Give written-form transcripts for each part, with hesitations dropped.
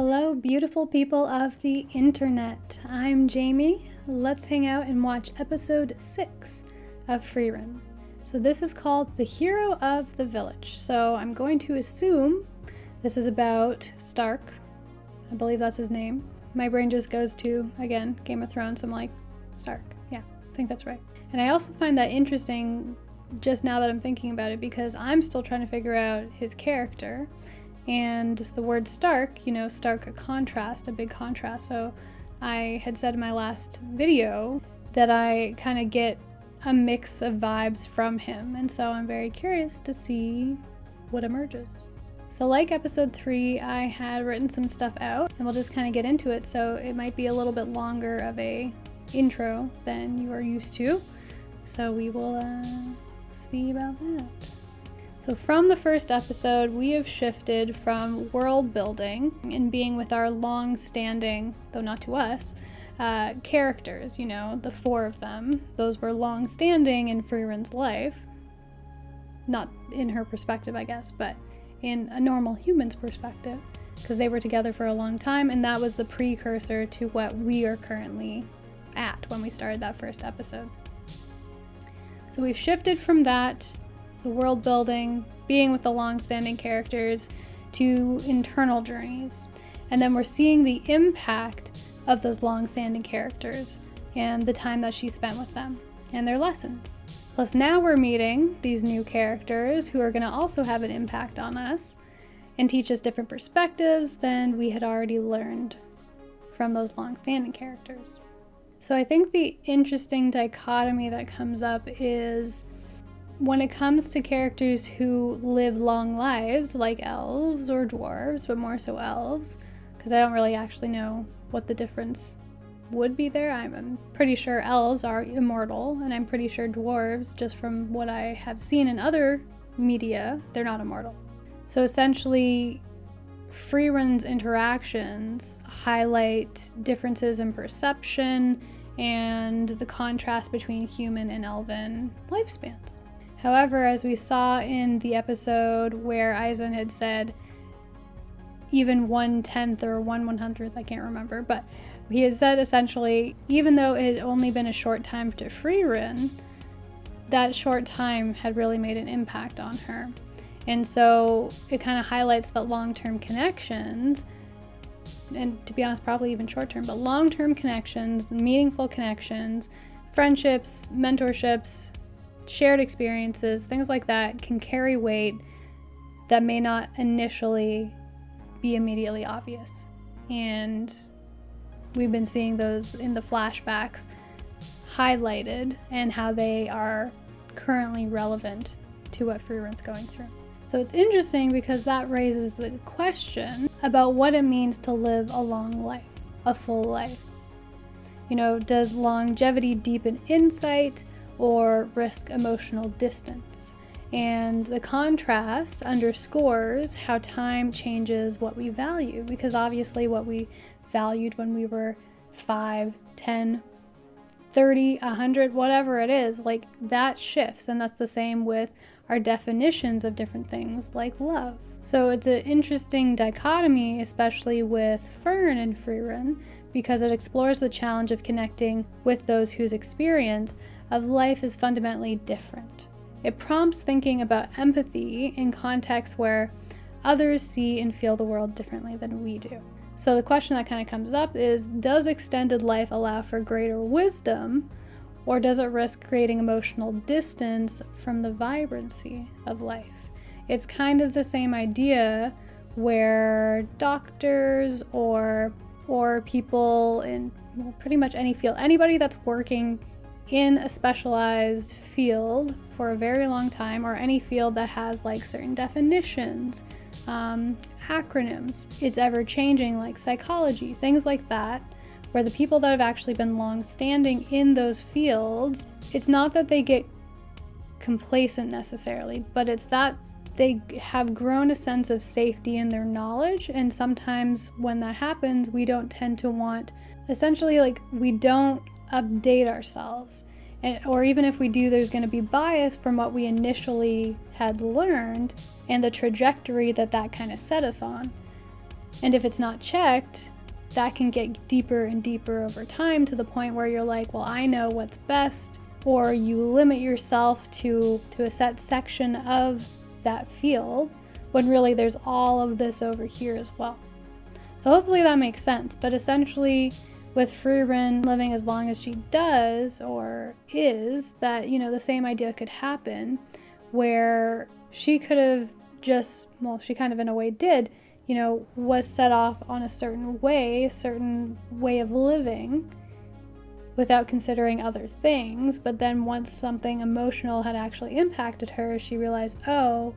Hello, beautiful people of the internet. I'm Jamie. Let's hang out and watch episode 6 of Freerun. So this is called The Hero of the Village. So I'm going to assume this is about Stark. I believe that's his name. My brain just goes to, again, Game of Thrones. I'm like, Stark. Yeah, I think that's right. And I also find that interesting just now that I'm thinking about it because I'm still trying to figure out his character. And the word Stark, Stark, a contrast, a big contrast. So I had said in my last video that I kind of get a mix of vibes from him. And so I'm very curious to see what emerges. So like episode 3, I had written some stuff out and we'll just kind of get into it. So it might be a little bit longer of a intro than you are used to. So we will see about that. So from the first episode, we have shifted from world building and being with our long-standing, though not to us, characters, the 4 of them. Those were long-standing in Freerun's life. Not in her perspective, I guess, but in a normal human's perspective, because they were together for a long time, and that was the precursor to what we are currently at when we started that first episode. So we've shifted from that, the world building, being with the long-standing characters, to internal journeys. And then we're seeing the impact of those long-standing characters and the time that she spent with them and their lessons. Plus now we're meeting these new characters who are going to also have an impact on us and teach us different perspectives than we had already learned from those long-standing characters. So I think the interesting dichotomy that comes up is when it comes to characters who live long lives, like elves or dwarves, but more so elves, because I don't really actually know what the difference would be there. I'm pretty sure elves are immortal, and I'm pretty sure dwarves, just from what I have seen in other media, they're not immortal. So essentially, Freerun's interactions highlight differences in perception and the contrast between human and elven lifespans. However, as we saw in the episode where Isen had said even 1/10 or 1/100th, I can't remember, but he had said essentially, even though it had only been a short time to Freerun, that short time had really made an impact on her. And so it kind of highlights that long-term connections, and to be honest, probably even short-term, but long-term connections, meaningful connections, friendships, mentorships, shared experiences, things like that can carry weight that may not initially be immediately obvious. And we've been seeing those in the flashbacks highlighted and how they are currently relevant to what Freerun's going through. So it's interesting because that raises the question about what it means to live a long life, a full life. Does longevity deepen insight or risk emotional distance? And the contrast underscores how time changes what we value, because obviously what we valued when we were 5, 10, 30, 100, whatever it is, like that shifts. And that's the same with our definitions of different things like love. So it's an interesting dichotomy, especially with Fern and Freerun, because it explores the challenge of connecting with those whose experience of life is fundamentally different. It prompts thinking about empathy in contexts where others see and feel the world differently than we do. So the question that kind of comes up is, does extended life allow for greater wisdom, or does it risk creating emotional distance from the vibrancy of life? It's kind of the same idea where doctors or people in pretty much any field, anybody that's working in a specialized field for a very long time, or any field that has like certain definitions, acronyms, it's ever changing, like psychology, things like that, where the people that have actually been long-standing in those fields, it's not that they get complacent necessarily, but it's that they have grown a sense of safety in their knowledge. And sometimes when that happens, we don't tend to want, essentially, like, we don't update ourselves. Or even if we do, there's going to be bias from what we initially had learned and the trajectory that kind of set us on. And if it's not checked, that can get deeper and deeper over time to the point where you're like, well, I know what's best, or you limit yourself to a set section of that field, when really there's all of this over here as well. So hopefully that makes sense. But essentially, with Frieren living as long as she does, or is, that, the same idea could happen, where she could have just, well, she kind of in a way did, was set off on a certain way of living without considering other things. But then once something emotional had actually impacted her, she realized, oh,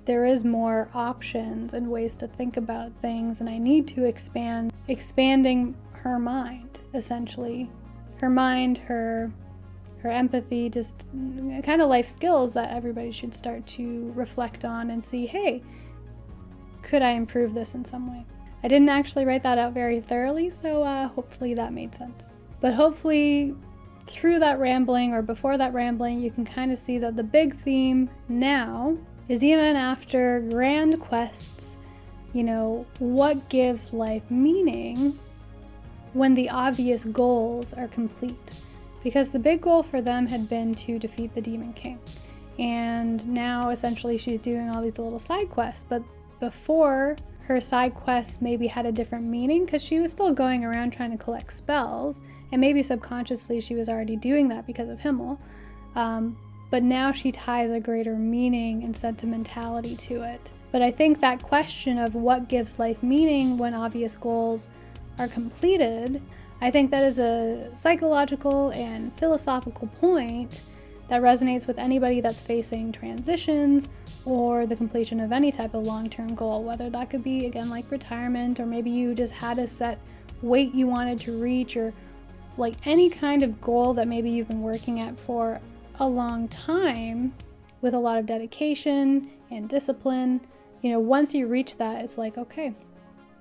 there is more options and ways to think about things, and I need to expanding her mind, essentially. Her mind, her empathy, just kind of life skills that everybody should start to reflect on and see, hey, could I improve this in some way? I didn't actually write that out very thoroughly, so hopefully that made sense. But hopefully through that rambling, or before that rambling, you can kind of see that the big theme now is, even after grand quests, what gives life meaning when the obvious goals are complete? Because the big goal for them had been to defeat the Demon King. And now essentially she's doing all these little side quests. But before, her side quests maybe had a different meaning, because she was still going around trying to collect spells. And maybe subconsciously she was already doing that because of Himmel. But now she ties a greater meaning and sentimentality to it. But I think that question of what gives life meaning when obvious goals are completed, I think that is a psychological and philosophical point that resonates with anybody that's facing transitions or the completion of any type of long-term goal, whether that could be, again, like retirement, or maybe you just had a set weight you wanted to reach, or like any kind of goal that maybe you've been working at for a long time with a lot of dedication and discipline. Once you reach that, it's like, okay,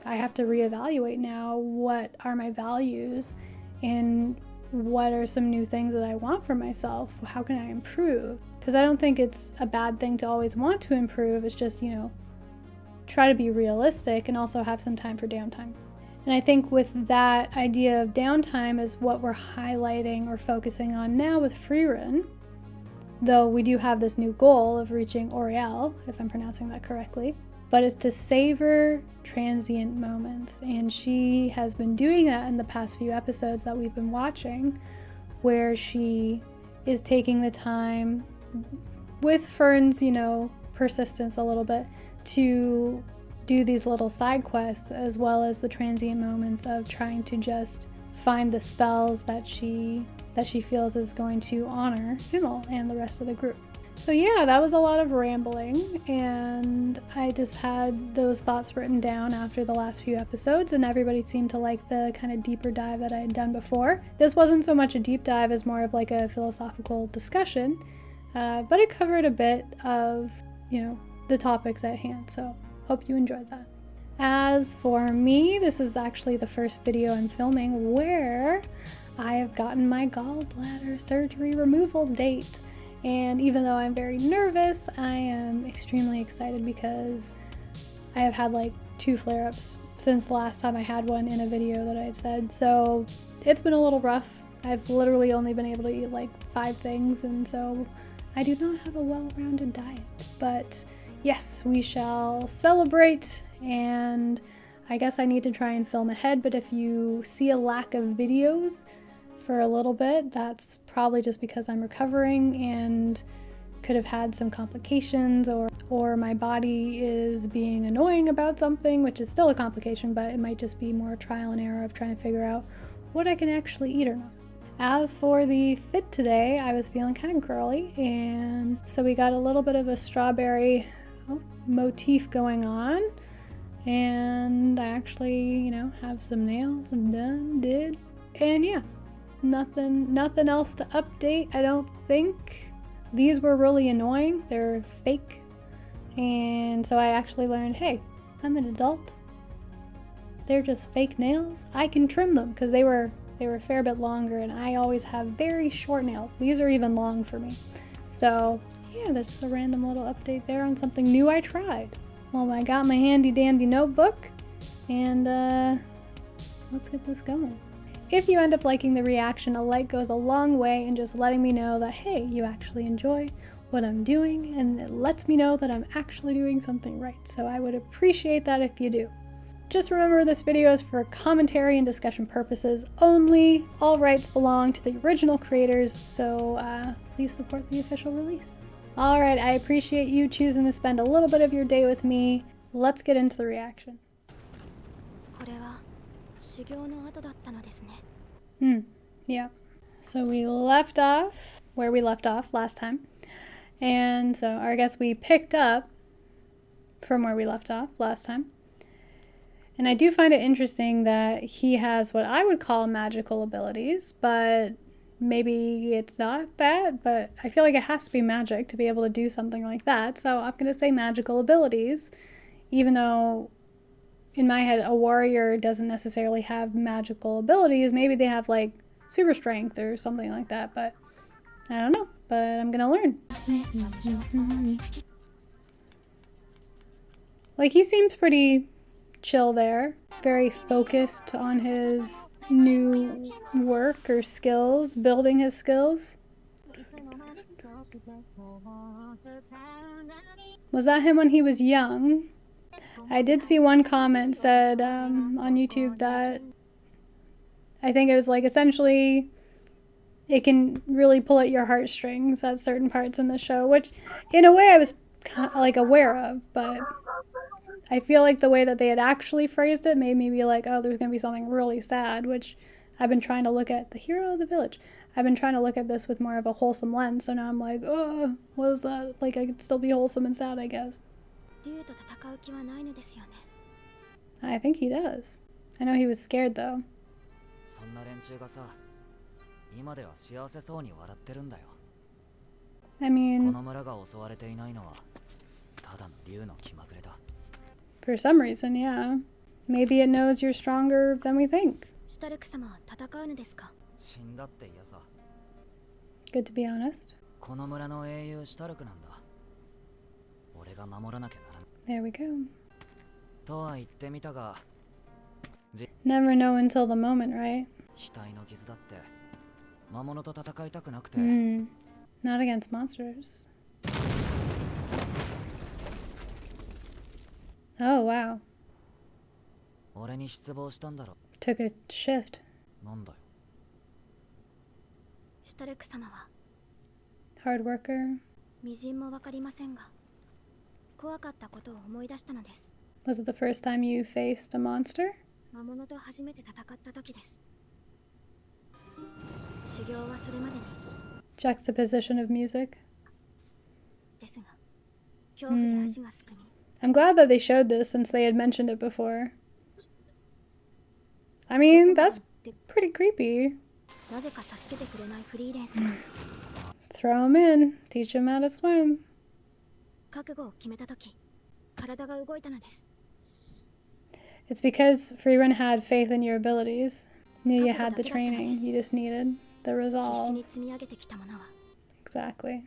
I have to reevaluate now. What are my values, and what are some new things that I want for myself? How can I improve? Because I don't think it's a bad thing to always want to improve. It's just, try to be realistic and also have some time for downtime. And I think with that idea of downtime is what we're highlighting or focusing on now with Frieren. Though we do have this new goal of reaching Oriel, if I'm pronouncing that correctly, but it's to savor transient moments. And she has been doing that in the past few episodes that we've been watching, where she is taking the time, with Fern's, persistence a little bit, to do these little side quests, as well as the transient moments of trying to just find the spells that she feels is going to honor Himmel and the rest of the group. So yeah, that was a lot of rambling, and I just had those thoughts written down after the last few episodes, and everybody seemed to like the kind of deeper dive that I had done before. This wasn't so much a deep dive as more of like a philosophical discussion, but it covered a bit of, the topics at hand, so hope you enjoyed that. As for me, this is actually the first video I'm filming where I have gotten my gallbladder surgery removal date. And even though I'm very nervous, I am extremely excited, because I have had like 2 flare-ups since the last time I had one in a video that I had said. So it's been a little rough. I've literally only been able to eat like 5 things, and so I do not have a well-rounded diet. But yes, we shall celebrate, and I guess I need to try and film ahead, but if you see a lack of videos for a little bit, that's probably just because I'm recovering and could have had some complications, or my body is being annoying about something, which is still a complication, but it might just be more trial and error of trying to figure out what I can actually eat or not. As for the fit today, I was feeling kind of girly, and so we got a little bit of a strawberry motif going on, and I actually, have some nails did, and yeah, nothing else to update, I don't think. These were really annoying. They're fake, and so I actually learned, hey, I'm an adult. They're just fake nails. I can trim them, because they were a fair bit longer, and I always have very short nails. These are even long for me. So yeah, there's a random little update there on something new I tried. Well, I got my handy dandy notebook, And let's get this going. If you end up liking the reaction, a like goes a long way in just letting me know that, hey, you actually enjoy what I'm doing, and it lets me know that I'm actually doing something right. So I would appreciate that if you do. Just remember, this video is for commentary and discussion purposes only. All rights belong to the original creators, so please support the official release. All right, I appreciate you choosing to spend a little bit of your day with me. Let's get into the reaction. Yeah. So we left off where we left off last time. And so I guess we picked up from where we left off last time. And I do find it interesting that he has what I would call magical abilities, but maybe it's not that, but I feel like it has to be magic to be able to do something like that. So I'm going to say magical abilities, even though in my head a warrior doesn't necessarily have magical abilities. Maybe they have like super strength or something like that, but I don't know. But I'm going to learn. Like, he seems pretty chill there, very focused on his new work or skills, building his skills. Was that him when he was young? I did see one comment said on YouTube that I think it was like essentially it can really pull at your heartstrings at certain parts in the show, which in a way I was like aware of, but I feel like the way that they had actually phrased it made me be like, oh, there's going to be something really sad, which I've been trying to look at the hero of the village. I've been trying to look at this with more of a wholesome lens, so now I'm like, oh, what is that? Like, I could still be wholesome and sad, I guess. I think he does. I know he was scared, though. I mean, for some reason, yeah. Maybe it knows you're stronger than we think. Good to be honest. There we go. Never know until the moment, right? Not against monsters. Oh, wow. Took a shift. Hard worker. Was it the first time you faced a monster? Juxtaposition of music. I'm glad that they showed this since they had mentioned it before. I mean, that's pretty creepy. Throw him in, teach him how to swim. It's because Freerun had faith in your abilities. Knew you had the training, you just needed the resolve. Exactly.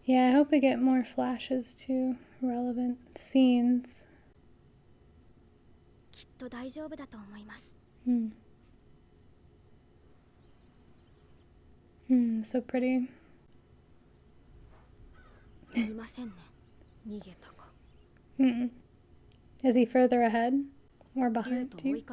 Yeah, I hope we get more flashes to relevant scenes. So pretty. Is he further ahead or behind you?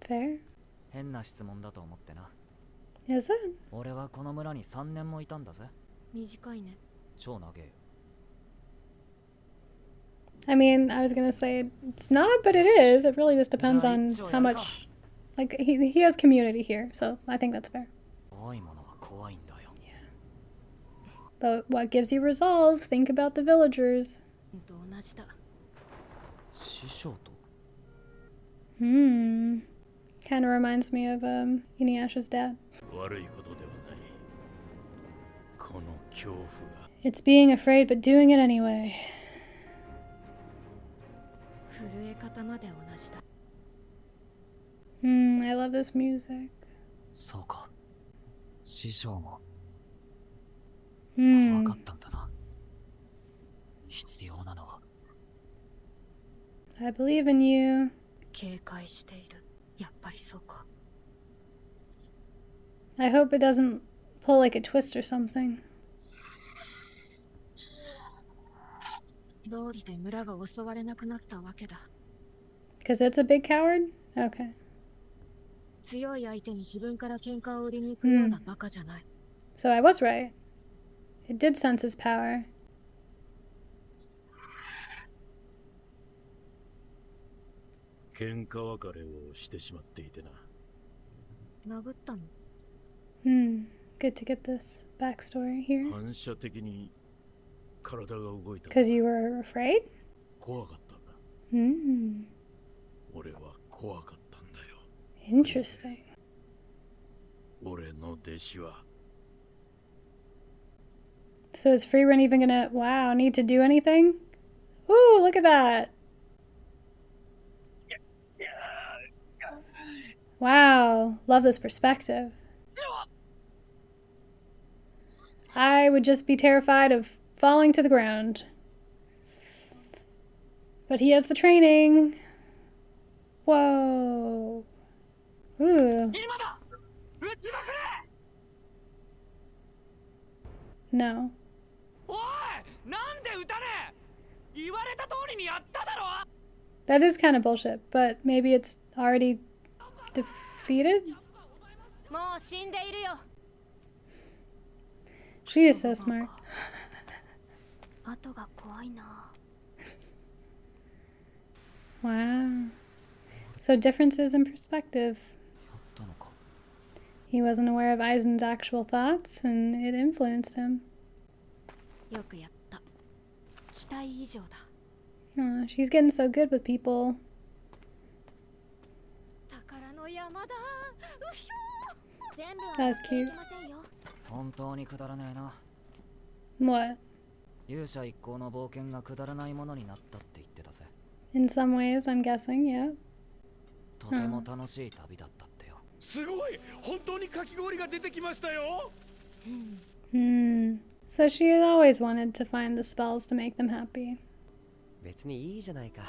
Fair. Is it? I mean, I was gonna say it's not, but it is. It really just depends on how much, like, he has community here, so I think that's fair. Yeah. But what gives you resolve? Think about the villagers. Kind of reminds me of Inuyasha's dad. It's being afraid but doing it anyway. 震え方まで同じだ。I love this music. そうか。師匠も怖か Hmm. ったんだな。必要なのは。I believe in you. 警戒している。やっぱりそうか。I hope it doesn't pull like a twist or something. 道理で村が襲われなくなったわけだ。 Because it's a big coward? Okay. 強い相手に自分から喧嘩を売りに行くようなバカじゃない。 So I was right. It did sense his power. 喧嘩別れをしてしまっていてな。殴ったの？ Good to get this backstory here. 反射的に体が動いた。 Because you were afraid? 怖かったんだ。 俺は怖かったんだよ。 Interesting. 俺の弟子は。 So is Free Run even gonna, wow, need to do anything? Ooh, look at that. Wow, love this perspective. I would just be terrified of falling to the ground. But he has the training. Whoa. Ooh. No. That is kind of bullshit, but maybe it's already defeated? もう死んでいるよ。 She is so smart. 後が怖いな。 Wow. So differences in perspective. やったのか。 He wasn't aware of Eisen's actual thoughts, and it influenced him. よくやった。期待以上だ。 Aw, she's getting so good with people. 宝の山だ。うひょー。全部は That was cute. いけませんよ。本当にくだらねえな。 What? 勇者一行の冒険がくだらないものになったって言ってたぜ。 In some ways, I'm guessing, yeah. とても楽しい旅だったってよ。すごい、本当にかき氷が出てきましたよ。 So she had always wanted to find the spells to make them happy. 別にいいじゃないか。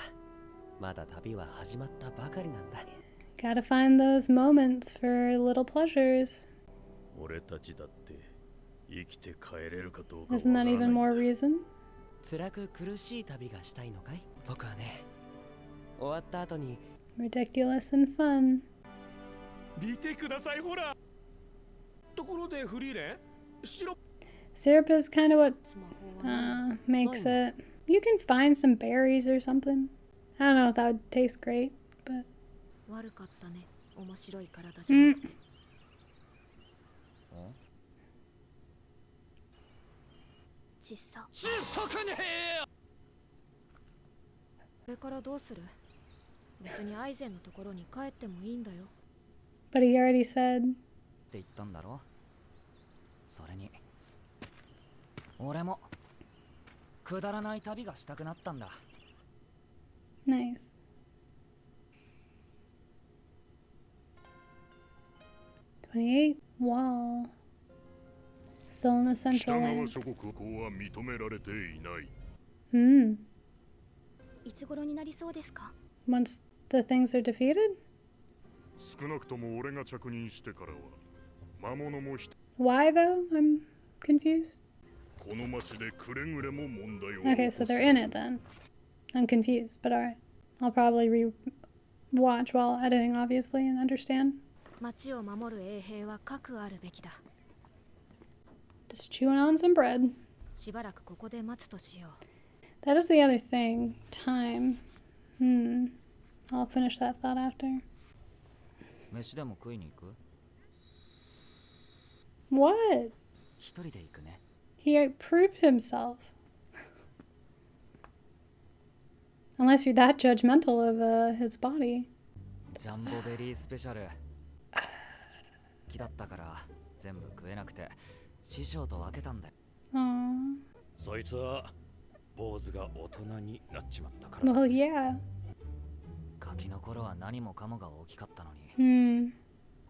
まだ旅は始まったばかりなんだ。 Gotta find those moments for little pleasures. 俺たちだって生きて帰れるかどうかわ Isn't から that ないんだ。 even more reason? 辛く苦しい旅がしたいのかい？僕はね、終わった後に Ridiculous and fun. 見てください、ほら。ところでフリーレン、白 Syrup is kind of what スマホは makes it. You can find some berries or something. I don't know if that would taste great, but 悪かったね。面白い体じゃなくて。ちっさ。小さくねえよ。これからどうする？別にアイゼンのところに帰ってもいいんだよ。 but he already said. って言ったんだろ。それに俺もくだらない旅がしたくなったんだ。 Nice. 28 wall. Still in the 北 central 側 lands. 諸国は認められていない。 いつ頃になりそうですか？ Once the things are defeated? 少なくとも俺が着任してからは魔物も人 Why though? I'm confused. この町でくれぐれも問題を Okay, so they're in it then. I'm confused, but alright. I'll probably re-watch while editing, obviously, and understand. 町を守る衛兵は核あるべきだ。 Just chewing on some bread. しばらくここで待つとしよう。 That is the other thing. Time. I'll finish that thought after. 飯でも食いに行く？ What? 一人で行くね。 He proved himself. Unless you're that judgmental of his body. ジャンボベリースペシャル。木だったから全部食えなくて師匠と分けたんだよ。Aww. そいつは坊主が大人になっちまったからだ Well, ぜ。 yeah. ガキの頃は何もかもが大きかったのに、 Hmm.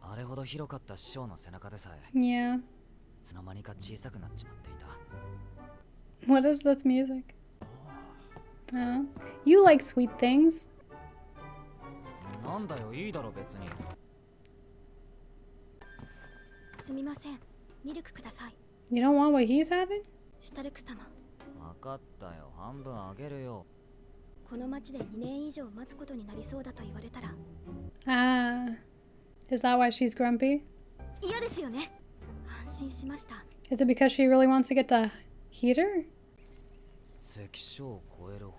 あれほど広かった師匠の背中でさえ Yeah. いつの間にか小さくなっちまっていた。 What is this music? Oh. You like sweet things. なんだよ、いいだろ別に。すみません、ミルクください。 You don't want what he's having? シュタルク様、わかったよ、半分あげるよ。この町で2年以上待つことになりそうだと言われたら Ah. Is that why she's grumpy? 嫌ですよね。安心しました。 Is it because she really wants to get the heater? 関所を越える方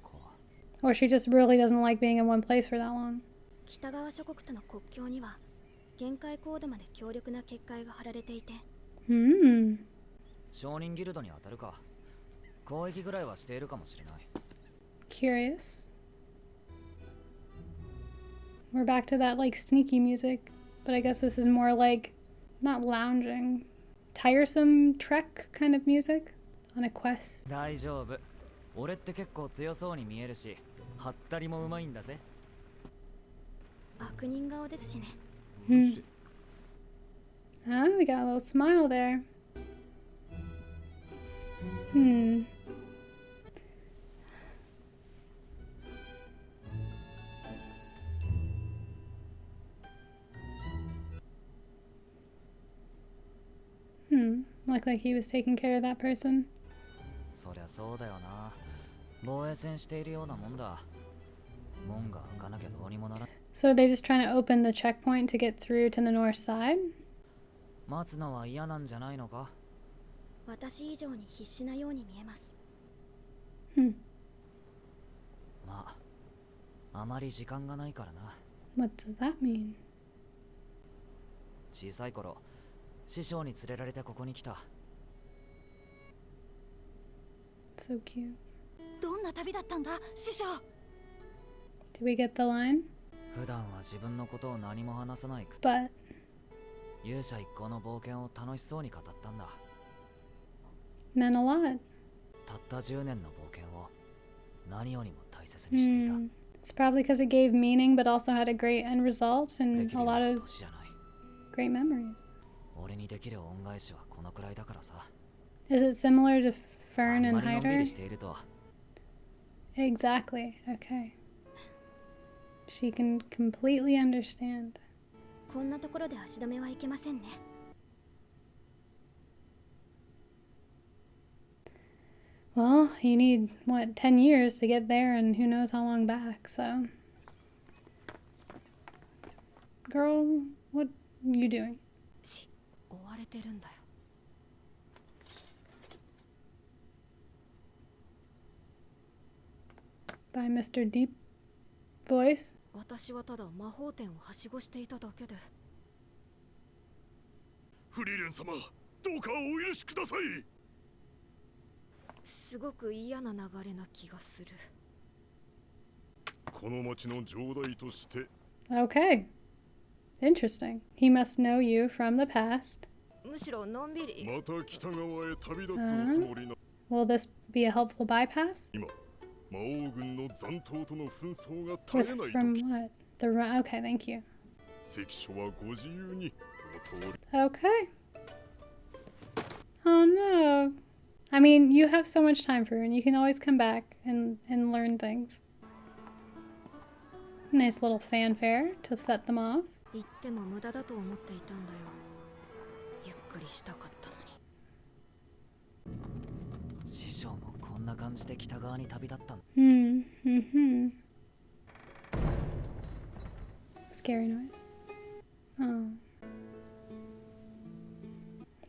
法か。 Or she just really doesn't like being in one place for that long? 北側諸国との国境には限界高度まで強力な結界が張られていて、 Hmm. 商人ギルドに当たるか。交易ぐらいはしているかもしれない。 Curious. We're back to that like sneaky music, but I guess this is more like not lounging, tiresome trek kind of music on a quest. 大丈夫。俺って結構強そうに見えるし、はったりもうまいんだぜ。悪人顔ですしね。 Hmm. Ah, we got a little smile there. Hmm. Looked like he was taking care of that person. そりゃそうだよな。防衛戦しているようなもんだ。門が開かなきゃどうにもならん。 So they're just trying to open the checkpoint to get through to the north side? 待つのは嫌なんじゃないのか。私以上に必死なように見えます。 まあ、あまり時間がないからな。 What does that mean? 小さい頃、師匠に連れられてここに来た。 So cute. どんな旅だったんだ、師匠。 Did we get the line? 普段は自分のことを何も話さないくせ、 But 勇者一行の冒険を楽しそうに語ったんだ。 meant a lot. たった10年の冒険を何よりも大切にしていた。 It's probably because it gave meaning, but also had a great end result で and きる a よう lot な of 年じゃない。 great memories. 俺にできる恩返しはこのくらいだからさ。 Is it similar to あ Fern ん and まりのんび Hyder? りしていると Exactly. Okay. She can completely understand. こんなところで足止めはいけませんね。 Well, you need, what, 10 years to get there and who knows how long back, so. Girl, what are you doing? 追われてるんだよ。 By Mr. Deep Voice? 私はただ魔法店をはしごしていただけで。フリーレン様、どうかお許しください。すごく嫌な流れな気がする。この町の城代として Okay. Interesting. He must know you from the past. むしろのんびり。また北側へ旅立つおつもりな。 Will this be a helpful bypass? 今、魔王軍の残党との紛争が With 絶えない from 時、 what? Okay, thank you. 関所はご自由にお通り。 Okay. Oh no. I mean, you have so much time for it, and you can always come back and learn things. Nice little fanfare to set them off. 言っても無駄だと思っていたんだよ。ゆっくりしたかったのに。師匠もこんな感じで北側に旅立ったんだ。 Scary noise. Oh.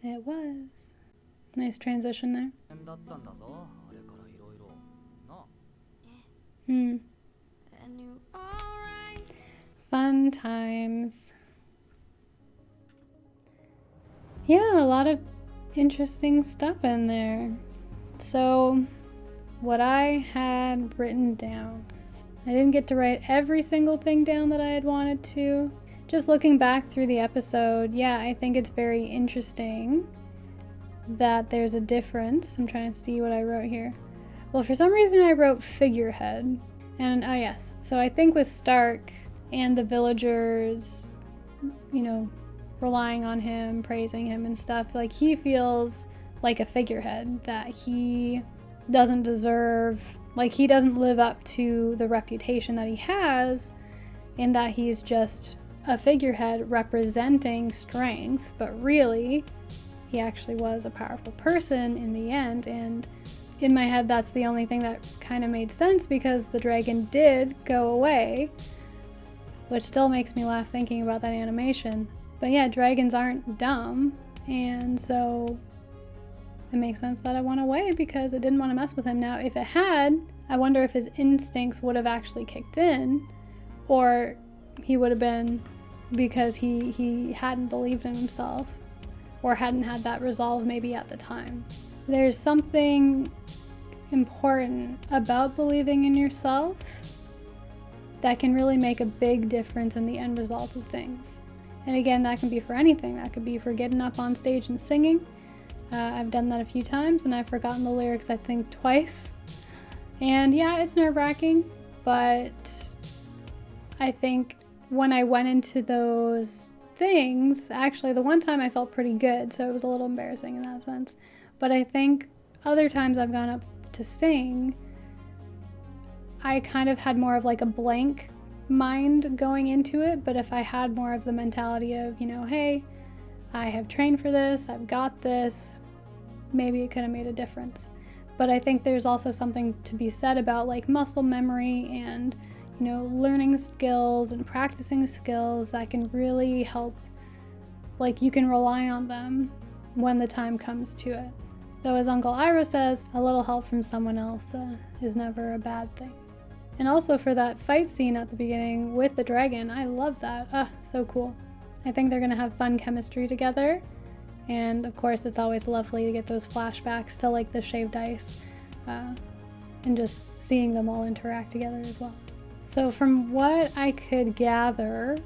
It was. Nice transition there. だったんだぞ、あれからいろいろ。なあ。 Fun times. Yeah, a lot of interesting stuff in there. So, what I had written down, I didn't get to write every single thing down that I had wanted to. Just looking back through the episode, yeah, I think it's very interesting that there's a difference. I'm trying to see what I wrote here. Well, for some reason I wrote figurehead. And, oh yes, so I think with Stark and the villagers, you know, relying on him, praising him and stuff, like he feels like a figurehead, that he doesn't deserve, like he doesn't live up to the reputation that he has, and that he's just a figurehead representing strength, but really he actually was a powerful person in the end. And in my head that's the only thing that kind of made sense, because the dragon did go away, which still makes me laugh thinking about that animation. But yeah, dragons aren't dumb, and so it makes sense that it went away because it didn't want to mess with him. Now, if it had, I wonder if his instincts would have actually kicked in, or he would have been because he hadn't believed in himself, or hadn't had that resolve maybe at the time. There's something important about believing in yourself that can really make a big difference in the end result of things. And again, that can be for anything. That could be for getting up on stage and singing. I've done that a few times, and I've forgotten the lyrics, I think, twice. And yeah, it's nerve-wracking, but I think when I went into those things, actually the one time I felt pretty good, so it was a little embarrassing in that sense. But I think other times I've gone up to sing, I kind of had more of like a blank mind going into it. But if I had more of the mentality of, you know, hey, I have trained for this, I've got this, maybe it could have made a difference. But I think there's also something to be said about like muscle memory and, you know, learning skills and practicing skills that can really help. Like you can rely on them when the time comes to it. Though as Uncle Ira says, a little help from someone else is never a bad thing. And also for that fight scene at the beginning with the dragon, I love that. So cool. I think they're gonna have fun chemistry together. And of course, it's always lovely to get those flashbacks to like the shaved ice and just seeing them all interact together as well. So from what I could gather,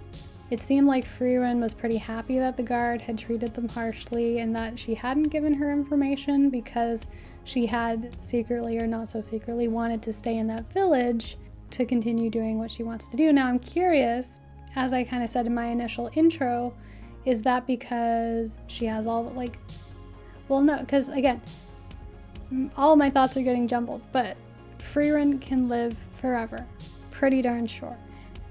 it seemed like Frieren was pretty happy that the guard had treated them harshly and that she hadn't given her information because she had secretly or not so secretly wanted to stay in that village to continue doing what she wants to do. Now I'm curious, as I kind of said in my initial intro, is that because she has all the, like, well no, because again, all my thoughts are getting jumbled, but Frieren can live forever, pretty darn sure.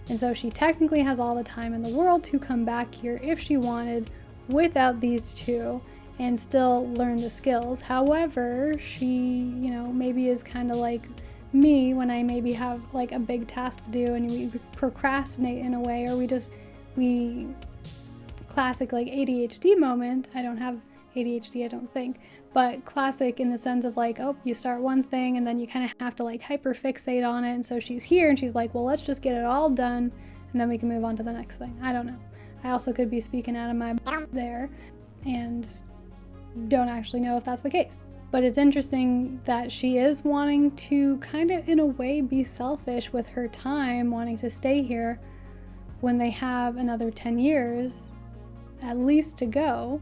And so she technically has all the time in the world to come back here if she wanted without these two and still learn the skills. However, she, you know, maybe is kind of like me when I maybe have like a big task to do and we procrastinate in a way, or we classic like ADHD moment. I don't have ADHD, I don't think, but classic in the sense of like, oh, you start one thing and then you kind of have to like hyper fixate on it. And so she's here and she's like, well, let's just get it all done and then we can move on to the next thing. I don't know. I also could be speaking out of my there and don't actually know if that's the case. But it's interesting that she is wanting to kind of in a way be selfish with her time, wanting to stay here when they have another 10 years at least to go.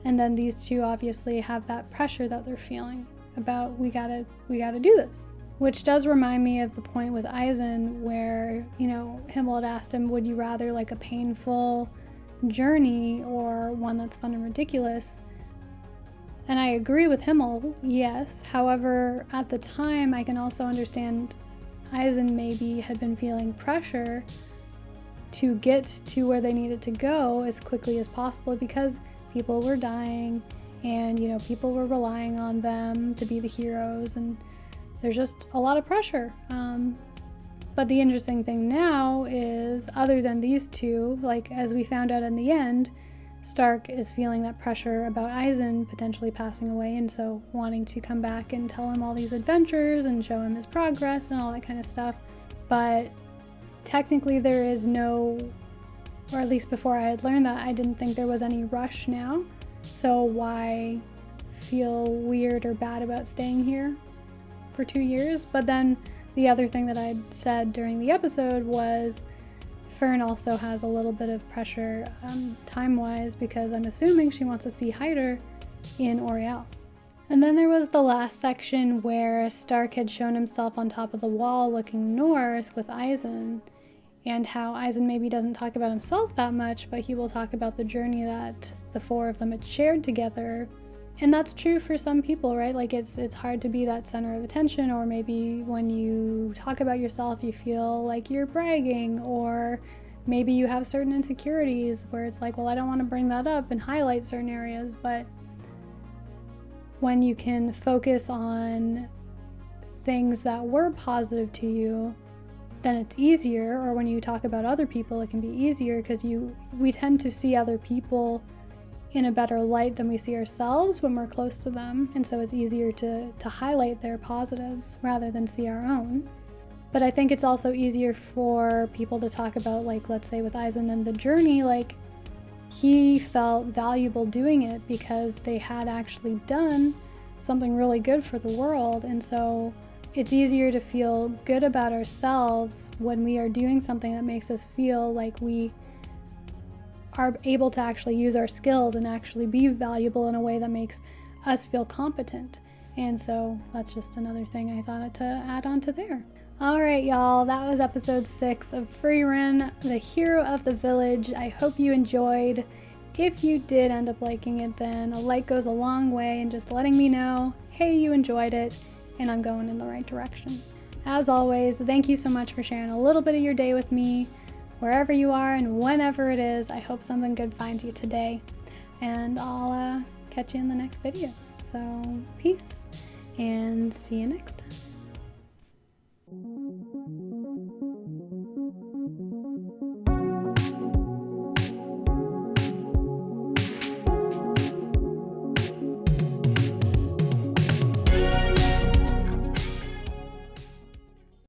And then these two obviously have that pressure that they're feeling about we gotta do this. Which does remind me of the point with Isen where, you know, Himmel had asked him, would you rather like a painful journey or one that's fun and ridiculous? And I agree with Himmel, yes. However, at the time, I can also understand Isen maybe had been feeling pressure to get to where they needed to go as quickly as possible because people were dying and, you know, people were relying on them to be the heroes, and there's just a lot of pressure. But the interesting thing now is, other than these two, like as we found out in the end, Stark is feeling that pressure about Isen potentially passing away, and so wanting to come back and tell him all these adventures and show him his progress and all that kind of stuff. But technically there is no, or at least before I had learned that, I didn't think there was any rush now. So why feel weird or bad about staying here for 2 years? But then the other thing that I'd said during the episode was Fern also has a little bit of pressure time-wise because I'm assuming she wants to see Hyder in Oriel. And then there was the last section where Stark had shown himself on top of the wall looking north with Isen, and how Isen maybe doesn't talk about himself that much, but he will talk about the journey that the four of them had shared together. And that's true for some people, right? Like it's hard to be that center of attention, or maybe when you talk about yourself, you feel like you're bragging, or maybe you have certain insecurities where it's like, well, I don't want to bring that up and highlight certain areas. But when you can focus on things that were positive to you, then it's easier. Or when you talk about other people, it can be easier because we tend to see other people in a better light than we see ourselves when we're close to them, and so it's easier to highlight their positives rather than see our own. But I think it's also easier for people to talk about, like, let's say with Isen and the journey, like he felt valuable doing it because they had actually done something really good for the world, and so it's easier to feel good about ourselves when we are doing something that makes us feel like we are able to actually use our skills and actually be valuable in a way that makes us feel competent. And so that's just another thing I thought to add on to there. All right, y'all, that was episode 6 of Frieren, the hero of the village. I hope you enjoyed. If you did end up liking it, then a like goes a long way in just letting me know, hey, you enjoyed it, and I'm going in the right direction. As always, thank you so much for sharing a little bit of your day with me. Wherever you are and whenever it is, I hope something good finds you today. And I'll catch you in the next video. So peace and see you next time.